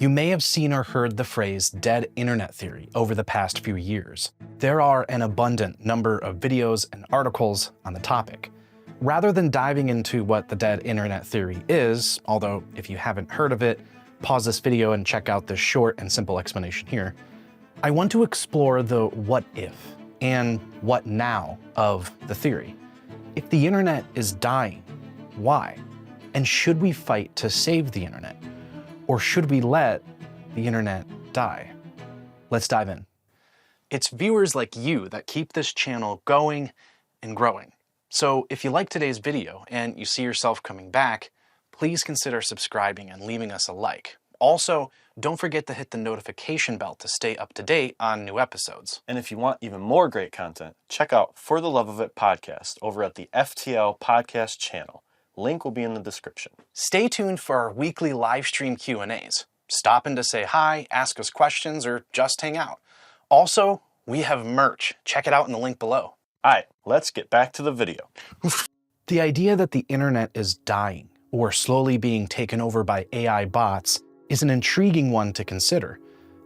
You may have seen or heard the phrase dead internet theory over the past few years. There are an abundant number of videos and articles on the topic. Rather than diving into what the dead internet theory is, although if you haven't heard of it, pause this video and check out this short and simple explanation here, I want to explore the what if and what now of the theory. If the internet is dying, why? And should we fight to save the internet? Or should we let the internet die? Let's dive in. It's viewers like you that keep this channel going and growing. So if you like today's video and you see yourself coming back, please consider subscribing and leaving us a like. Also, don't forget to hit the notification bell to stay up to date on new episodes. And if you want even more great content, check out For the Love of It podcast over at the FTL podcast channel. Link will be in the description. Stay tuned for our weekly live stream Q&As. Stop in to say hi, ask us questions, or just hang out. Also, we have merch. Check it out in the link below. All right, let's get back to the video. The idea that the internet is dying or slowly being taken over by AI bots is an intriguing one to consider.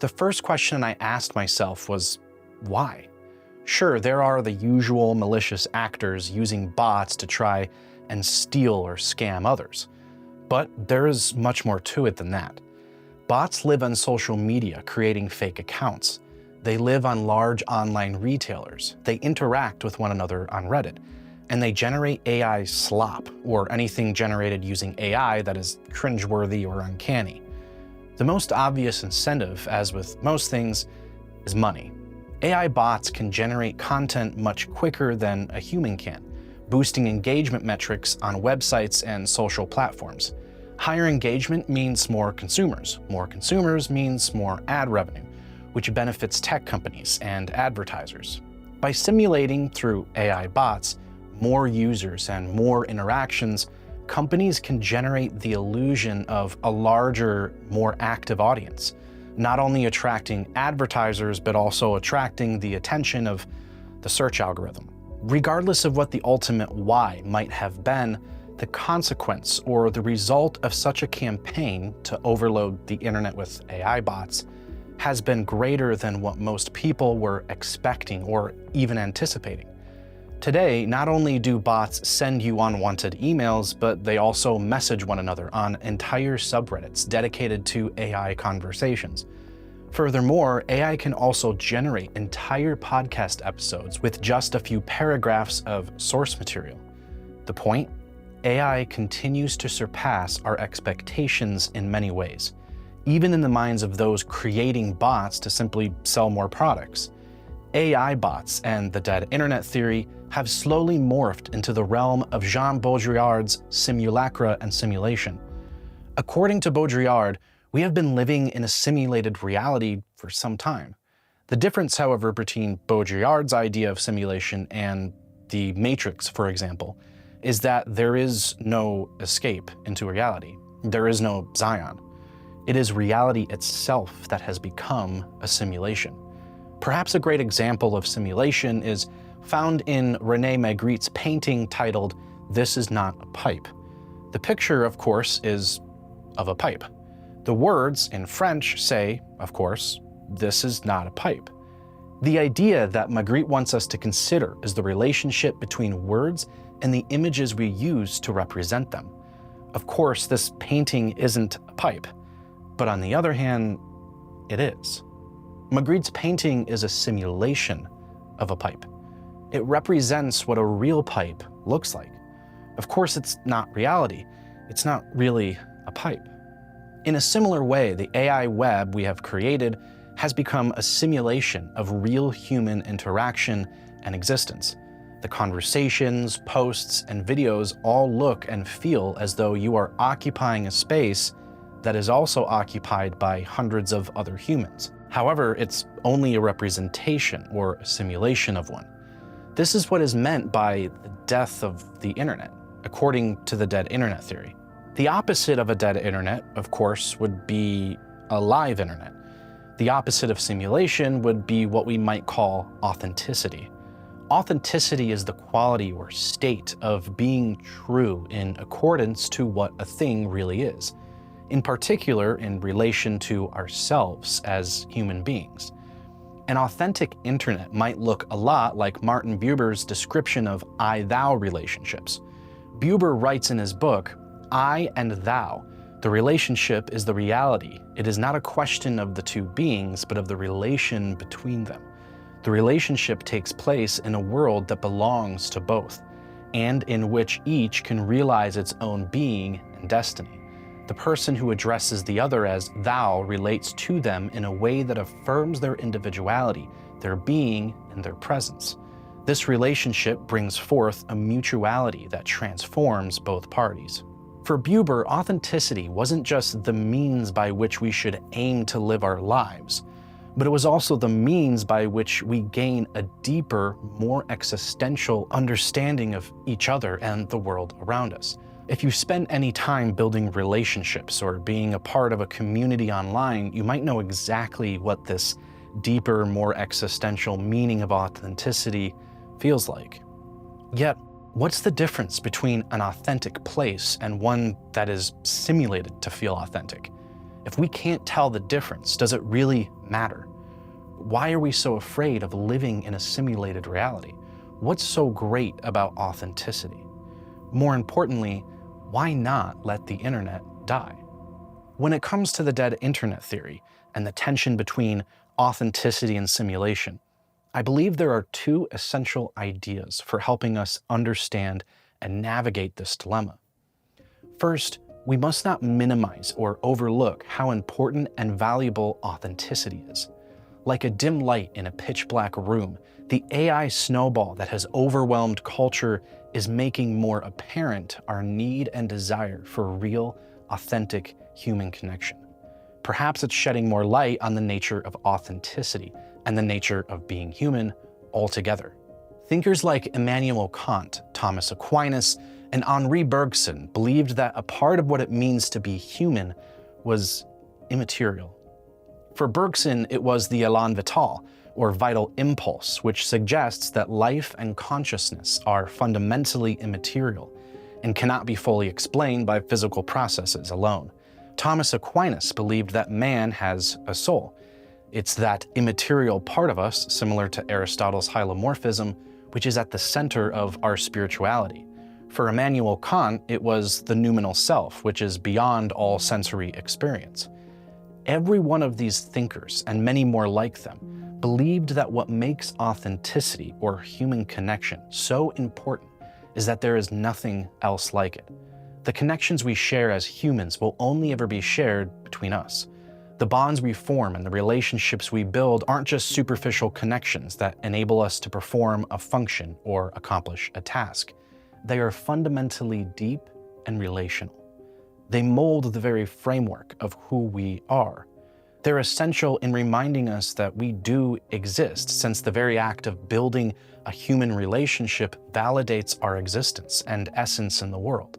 The first question I asked myself was, why? Sure, there are the usual malicious actors using bots to try and steal or scam others. But there is much more to it than that. Bots live on social media creating fake accounts. They live on large online retailers. They interact with one another on Reddit. And they generate AI slop, or anything generated using AI that is cringeworthy or uncanny. The most obvious incentive, as with most things, is money. AI bots can generate content much quicker than a human can, boosting engagement metrics on websites and social platforms. Higher engagement means more consumers. More consumers means more ad revenue, which benefits tech companies and advertisers. By simulating through AI bots more users and more interactions, companies can generate the illusion of a larger, more active audience, not only attracting advertisers, but also attracting the attention of the search algorithm. Regardless of what the ultimate why might have been, the consequence or the result of such a campaign to overload the internet with AI bots has been greater than what most people were expecting or even anticipating. Today, not only do bots send you unwanted emails, but they also message one another on entire subreddits dedicated to AI conversations. Furthermore, AI can also generate entire podcast episodes with just a few paragraphs of source material. The point? AI continues to surpass our expectations in many ways, even in the minds of those creating bots to simply sell more products. AI bots and the dead internet theory have slowly morphed into the realm of Jean Baudrillard's Simulacra Simulation. According to Baudrillard, we have been living in a simulated reality for some time. The difference, however, between Baudrillard's idea of simulation and the Matrix, for example, is that there is no escape into reality. There is no Zion. It is reality itself that has become a simulation. Perhaps a great example of simulation is found in René Magritte's painting titled, "This is Not a Pipe." The picture, of course, is of a pipe. The words in French say, of course, "This is not a pipe." The idea that Magritte wants us to consider is the relationship between words and the images we use to represent them. Of course, this painting isn't a pipe, but on the other hand, it is. Magritte's painting is a simulation of a pipe. It represents what a real pipe looks like. Of course, it's not reality. It's not really a pipe. In a similar way, the AI web we have created has become a simulation of real human interaction and existence. The conversations, posts, and videos all look and feel as though you are occupying a space that is also occupied by hundreds of other humans. However, it's only a representation or a simulation of one. This is what is meant by the death of the internet, according to the dead internet theory. The opposite of a dead internet, of course, would be a live internet. The opposite of simulation would be what we might call authenticity. Authenticity is the quality or state of being true in accordance to what a thing really is. in particular in relation to ourselves as human beings. An authentic internet might look a lot like Martin Buber's description of I-thou relationships. Buber writes in his book, "I and thou. The relationship is the reality. It is not a question of the two beings, but of the relation between them. The relationship takes place in a world that belongs to both, and in which each can realize its own being and destiny. The person who addresses the other as thou relates to them in a way that affirms their individuality, their being, and their presence. This relationship brings forth a mutuality that transforms both parties." For Buber, authenticity wasn't just the means by which we should aim to live our lives, but it was also the means by which we gain a deeper, more existential understanding of each other and the world around us. If you spend any time building relationships or being a part of a community online, you might know exactly what this deeper, more existential meaning of authenticity feels like. Yet, what's the difference between an authentic place and one that is simulated to feel authentic? If we can't tell the difference, does it really matter? Why are we so afraid of living in a simulated reality? What's so great about authenticity? More importantly, why not let the internet die? When it comes to the dead internet theory and the tension between authenticity and simulation, I believe there are two essential ideas for helping us understand and navigate this dilemma. First, we must not minimize or overlook how important and valuable authenticity is. Like a dim light in a pitch-black room, the AI snowball that has overwhelmed culture is making more apparent our need and desire for real, authentic human connection. Perhaps it's shedding more light on the nature of authenticity and the nature of being human altogether. Thinkers like Immanuel Kant, Thomas Aquinas, and Henri Bergson believed that a part of what it means to be human was immaterial. For Bergson, it was the élan vital, or vital impulse, which suggests that life and consciousness are fundamentally immaterial and cannot be fully explained by physical processes alone. Thomas Aquinas believed that man has a soul. It's that immaterial part of us, similar to Aristotle's hylomorphism, which is at the center of our spirituality. For Immanuel Kant, it was the noumenal self, which is beyond all sensory experience. Every one of these thinkers, and many more like them, believed that what makes authenticity or human connection so important is that there is nothing else like it. The connections we share as humans will only ever be shared between us. The bonds we form and the relationships we build aren't just superficial connections that enable us to perform a function or accomplish a task. They are fundamentally deep and relational. They mold the very framework of who we are. They're essential in reminding us that we do exist, since the very act of building a human relationship validates our existence and essence in the world.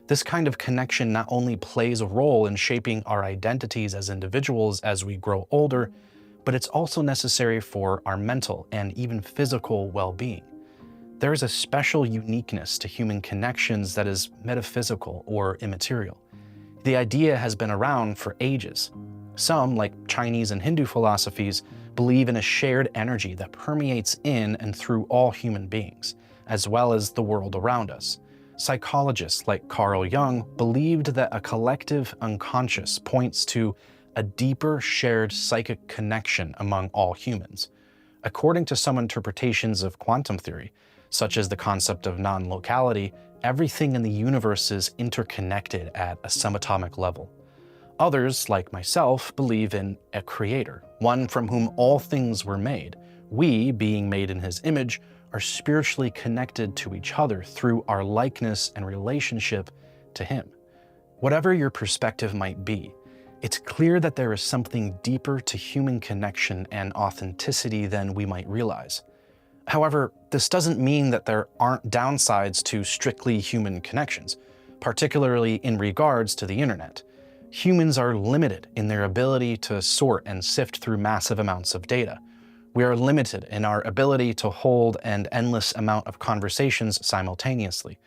This kind of connection not only plays a role in shaping our identities as individuals as we grow older, but it's also necessary for our mental and even physical well-being. There is a special uniqueness to human connections that is metaphysical or immaterial. The idea has been around for ages. Some, like Chinese and Hindu philosophies, believe in a shared energy that permeates in and through all human beings, as well as the world around us. Psychologists like Carl Jung believed that a collective unconscious points to a deeper shared psychic connection among all humans. According to some interpretations of quantum theory, such as the concept of non-locality, everything in the universe is interconnected at a subatomic level. Others, like myself, believe in a creator, one from whom all things were made. We, being made in his image, are spiritually connected to each other through our likeness and relationship to him. Whatever your perspective might be, it's clear that there is something deeper to human connection and authenticity than we might realize. However, this doesn't mean that there aren't downsides to strictly human connections, particularly in regards to the internet. Humans are limited in their ability to sort and sift through massive amounts of data. We are limited in our ability to hold an endless amount of conversations simultaneously.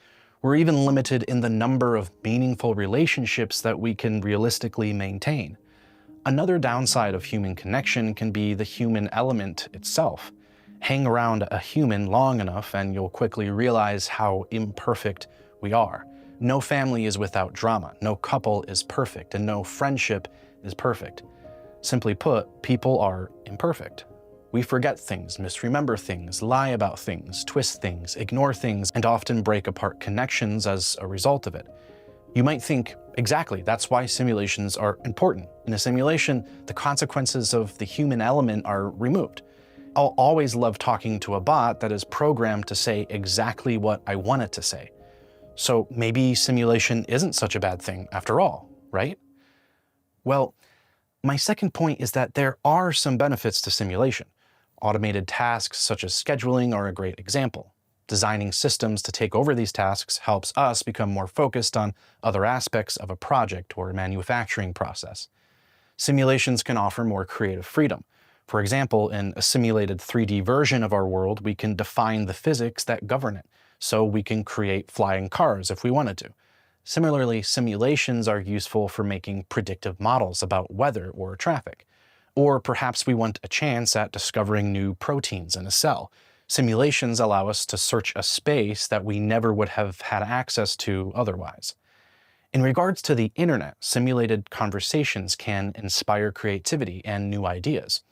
We're even limited in the number of meaningful relationships that we can realistically maintain. Another downside of human connection can be the human element itself. Hang around a human long enough and you'll quickly realize how imperfect we are. No family is without drama, no couple is perfect, and no friendship is perfect. Simply put, people are imperfect. We forget things, misremember things, lie about things, twist things, ignore things, and often break apart connections as a result of it. You might think, exactly, that's why simulations are important. In a simulation, the consequences of the human element are removed. I'll always love talking to a bot that is programmed to say exactly what I want it to say. So maybe simulation isn't such a bad thing after all, right? Well, my second point is that there are some benefits to simulation. Automated tasks such as scheduling are a great example. Designing systems to take over these tasks helps us become more focused on other aspects of a project or manufacturing process. Simulations can offer more creative freedom. For example, in a simulated 3D version of our world, we can define the physics that govern it, so we can create flying cars if we wanted to. Similarly, simulations are useful for making predictive models about weather or traffic. Or perhaps we want a chance at discovering new proteins in a cell. Simulations allow us to search a space that we never would have had access to otherwise. In regards to the internet, simulated conversations can inspire creativity and new ideas.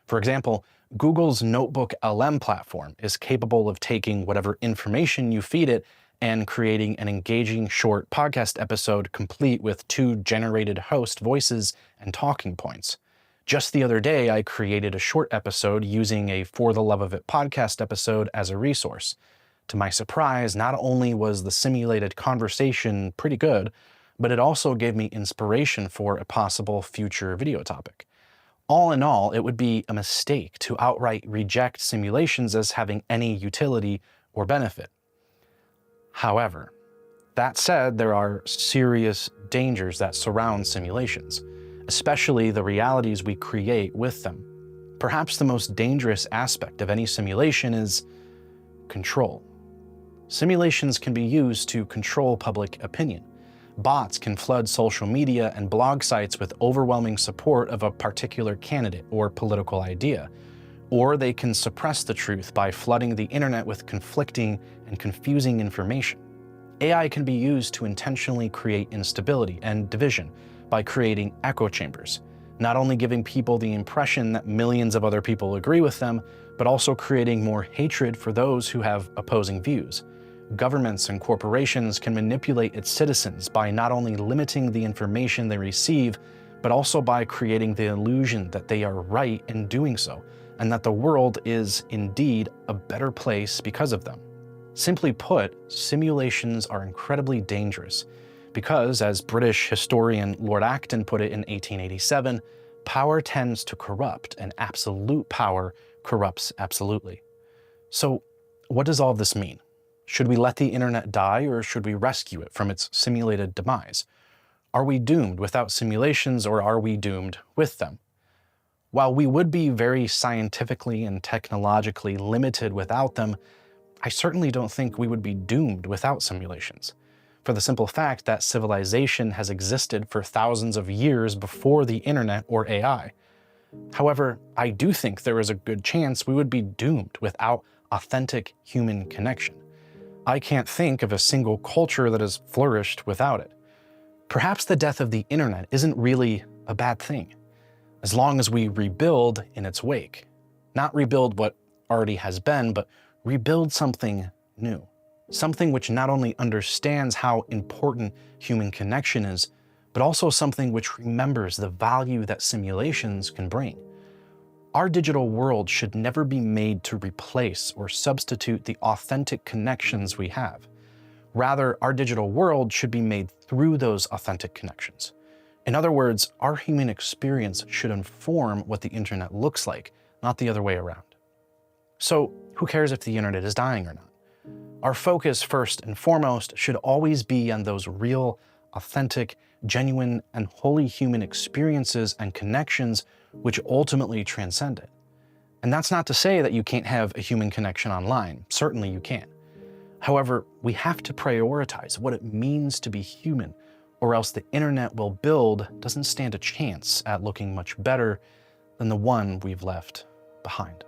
For example, Google's Notebook LM platform is capable of taking whatever information you feed it and creating an engaging short podcast episode complete with 2 generated host voices and talking points. Just the other day, I created a short episode using a For the Love of It podcast episode as a resource. To my surprise, not only was the simulated conversation pretty good, but it also gave me inspiration for a possible future video topic. All in all, it would be a mistake to outright reject simulations as having any utility or benefit. However, that said, there are serious dangers that surround simulations, especially the realities we create with them. Perhaps the most dangerous aspect of any simulation is control. Simulations can be used to control public opinion. Bots can flood social media and blog sites with overwhelming support of a particular candidate or political idea. Or they can suppress the truth by flooding the internet with conflicting and confusing information. AI can be used to intentionally create instability and division by creating echo chambers, not only giving people the impression that millions of other people agree with them, but also creating more hatred for those who have opposing views. Governments and corporations can manipulate its citizens by not only limiting the information they receive, but also by creating the illusion that they are right in doing so, and that the world is indeed a better place because of them. Simply put, simulations are incredibly dangerous because, as British historian Lord Acton put it in 1887, power tends to corrupt, and absolute power corrupts absolutely. So, what does all this mean? Should we let the internet die, or should we rescue it from its simulated demise? Are we doomed without simulations, or are we doomed with them? While we would be very scientifically and technologically limited without them, I certainly don't think we would be doomed without simulations, for the simple fact that civilization has existed for thousands of years before the internet or AI. However, I do think there is a good chance we would be doomed without authentic human connection. I can't think of a single culture that has flourished without it. Perhaps the death of the internet isn't really a bad thing, as long as we rebuild in its wake. Not rebuild what already has been, but rebuild something new. Something which not only understands how important human connection is, but also something which remembers the value that simulations can bring. Our digital world should never be made to replace or substitute the authentic connections we have. Rather, our digital world should be made through those authentic connections. In other words, our human experience should inform what the internet looks like, not the other way around. So, who cares if the internet is dying or not? Our focus, first and foremost, should always be on those real, authentic, genuine, and wholly human experiences and connections which ultimately transcend it. And that's not to say that you can't have a human connection online. Certainly you can. However, we have to prioritize what it means to be human, or else the internet we'll build doesn't stand a chance at looking much better than the one we've left behind.